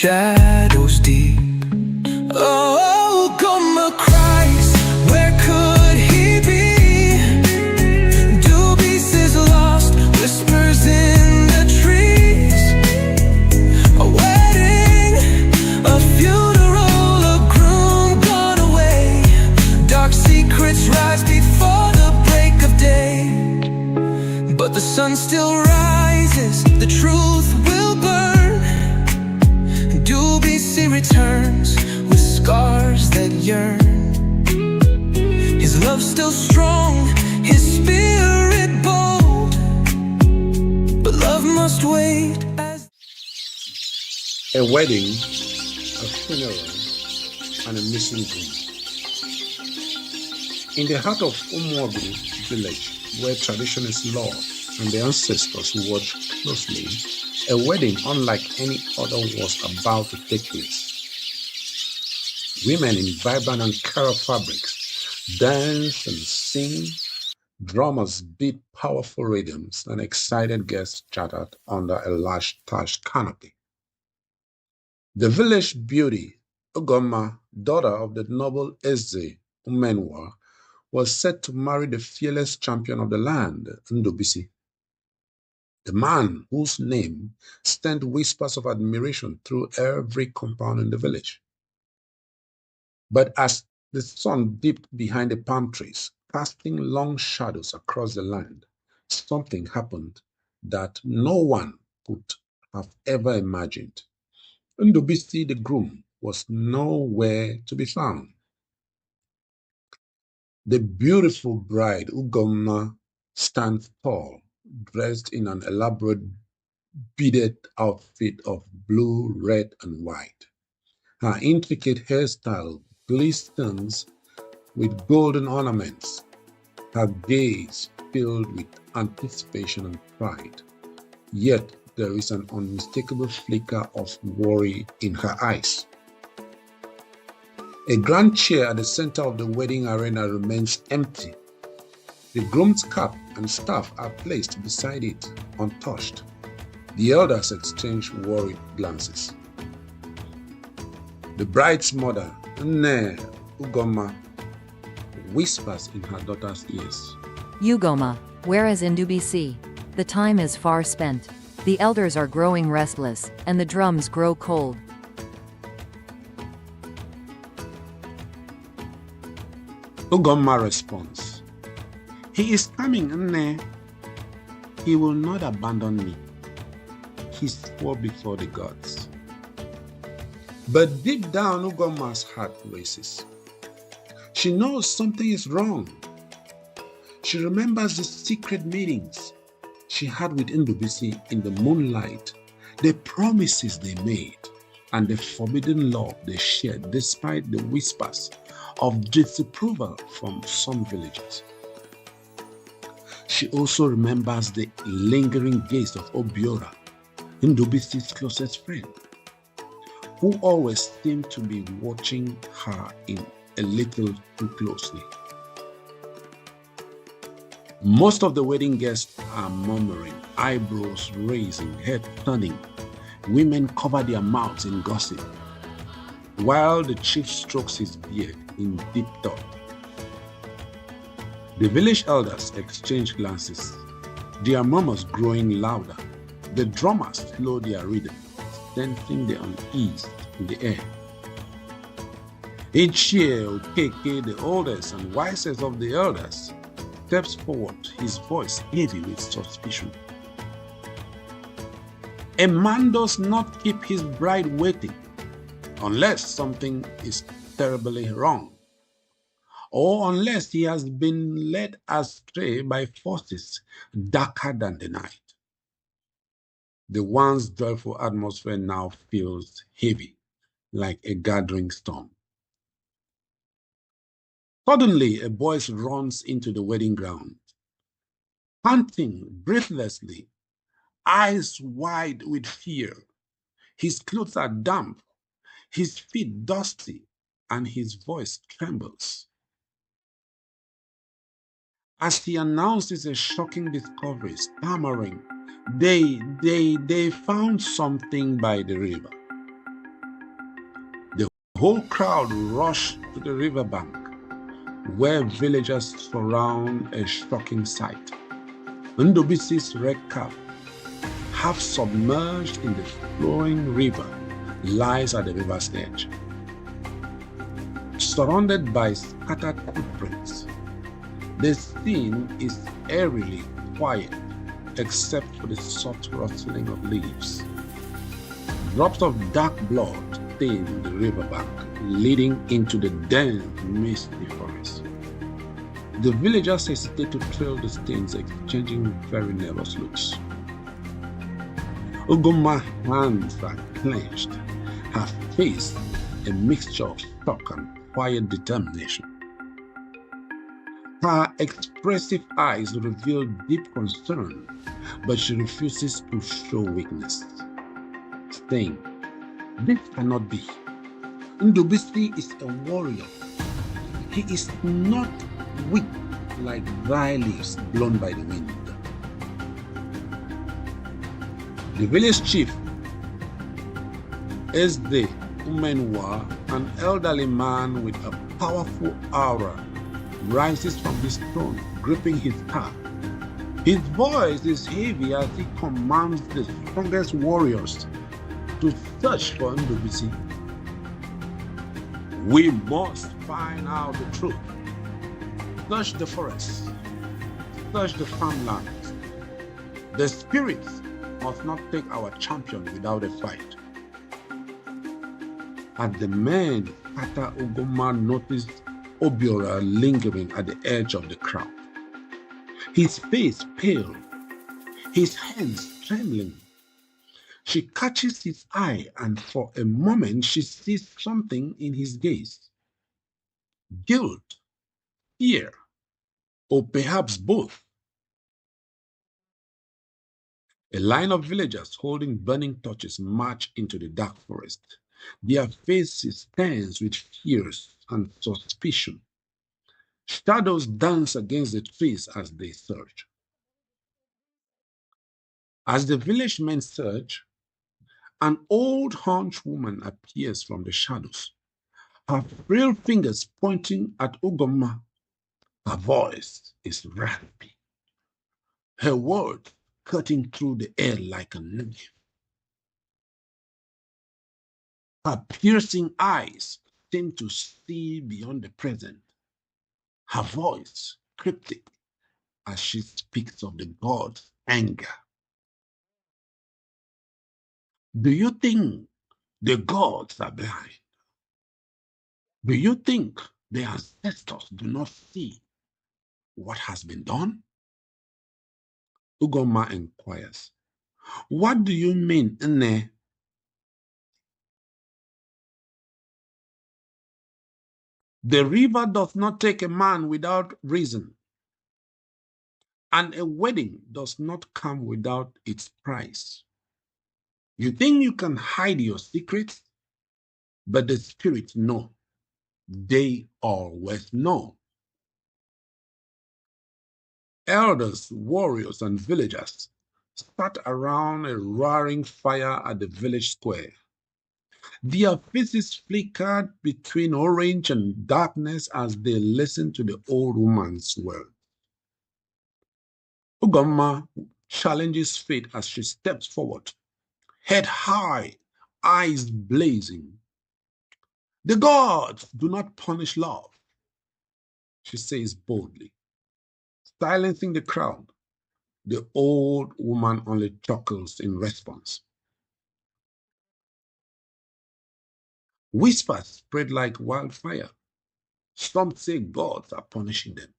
shadows deep. Oh, Ugomma cries, where could he be? Ndubisi is lost, whispers in the trees. A wedding, a funeral, a groom gone away. Dark secrets rise before the break of day. But the sun still rises, the truth will burn. Ndubisi returns with scars that yearn. His love still strong, his spirit bold, but love must wait as A wedding, a funeral, and a missing groom. In the heart of Umuagu village, where tradition is law and the ancestors watch closely, a wedding unlike any other was about to take place. Women in vibrant Ankara fabrics dance and sing, drummers beat powerful rhythms, and excited guests chattered under a large thatched canopy. The village beauty, Ugomma, daughter of the noble Eze Umenwa, was set to marry the fearless champion of the land, Ndubisi, the man whose name sent whispers of admiration through every compound in the village. But as the sun dipped behind the palm trees, casting long shadows across the land, something happened that no one could have ever imagined. Ndubisi the groom was nowhere to be found. The beautiful bride, Ugomma, stands tall, dressed in an elaborate beaded outfit of blue, red, and white. Her intricate hairstyle glistens with golden ornaments, her gaze filled with anticipation and pride. Yet there is an unmistakable flicker of worry in her eyes. A grand chair at the center of the wedding arena remains empty. The groom's cap and staff are placed beside it, untouched. The elders exchange worried glances. The bride's mother, Ugomma, whispers in her daughter's ears. Ugomma, where is Ndubisi? The time is far spent. The elders are growing restless, and the drums grow cold. Ugomma responds, "He is coming, Nne. He will not abandon me. He swore before the gods." But deep down, Ugomma's heart races. She knows something is wrong. She remembers the secret meetings she had with Ndubisi in the moonlight, the promises they made, and the forbidden love they shared despite the whispers of disapproval from some villagers. She also remembers the lingering gaze of Obiora, Ndubisi's closest friend, who always seemed to be watching her in a little too closely. Most of the wedding guests are murmuring, eyebrows raising, head turning. Women cover their mouths in gossip, while the chief strokes his beard in deep thought. The village elders exchange glances, their murmurs growing louder. The drummers slow their rhythm, sensing the unease in the air. Each year, Okeke, the oldest and wisest of the elders, steps forward, his voice heavy with suspicion. A man does not keep his bride waiting unless something is terribly wrong, or unless he has been led astray by forces darker than the night. The once joyful atmosphere now feels heavy, like a gathering storm. Suddenly, a voice runs into the wedding ground, panting breathlessly, eyes wide with fear. His clothes are damp, his feet dusty, and his voice trembles. As he announces a shocking discovery, stammering, they found something by the river. whole crowd rushed to the riverbank, where villagers surround a shocking sight. Ndubisi's red cap, half submerged in the flowing river, lies at the river's edge. Surrounded by scattered footprints, the scene is eerily quiet except for the soft rustling of leaves. Drops of dark blood stain the riverbank, leading into the dense, misty forest. The villagers hesitate to trail the stains, exchanging very nervous looks. Ugomma's hands are clenched, her face a mixture of shock and quiet determination. Her expressive eyes reveal deep concern, but she refuses to show weakness, saying, "This cannot be. Ndubisi is a warrior. He is not weak like dry leaves blown by the wind." The village chief is the Umuagu, an elderly man with a powerful aura, rises from his throne, gripping his staff. His voice is heavy as he commands the strongest warriors to search for Ndubisi. "We must find out the truth. Search the forests, search the farmlands. The spirits must not take our champion without a fight." As the men scatter, Ugomma noticed Obiora lingering at the edge of the crowd. His face pale, his hands trembling. She catches his eye, and for a moment she sees something in his gaze. Guilt, fear, or perhaps both. A line of villagers holding burning torches march into the dark forest, their faces tense with fears and suspicion. Shadows dance against the trees as they search. As the village men search, an old hunch woman appears from the shadows, her frail fingers pointing at Ugomma. Her voice is raspy, her words cutting through the air like a knife. Her piercing eyes seem to see beyond the present, her voice cryptic as she speaks of the god's anger. "Do you think the gods are blind? Do you think the ancestors do not see what has been done?" Ugomma inquires, "What do you mean, Nne?" "The river does not take a man without reason, and a wedding does not come without its price. You think you can hide your secrets, but the spirits know. They always know." Elders, warriors, and villagers sat around a roaring fire at the village square. Their faces flickered between orange and darkness as they listened to the old woman's words. Ugomma challenges fate as she steps forward, head high, eyes blazing. "The gods do not punish love," she says boldly. Silencing the crowd, the old woman only chuckles in response. Whispers spread like wildfire. Some say gods are punishing them.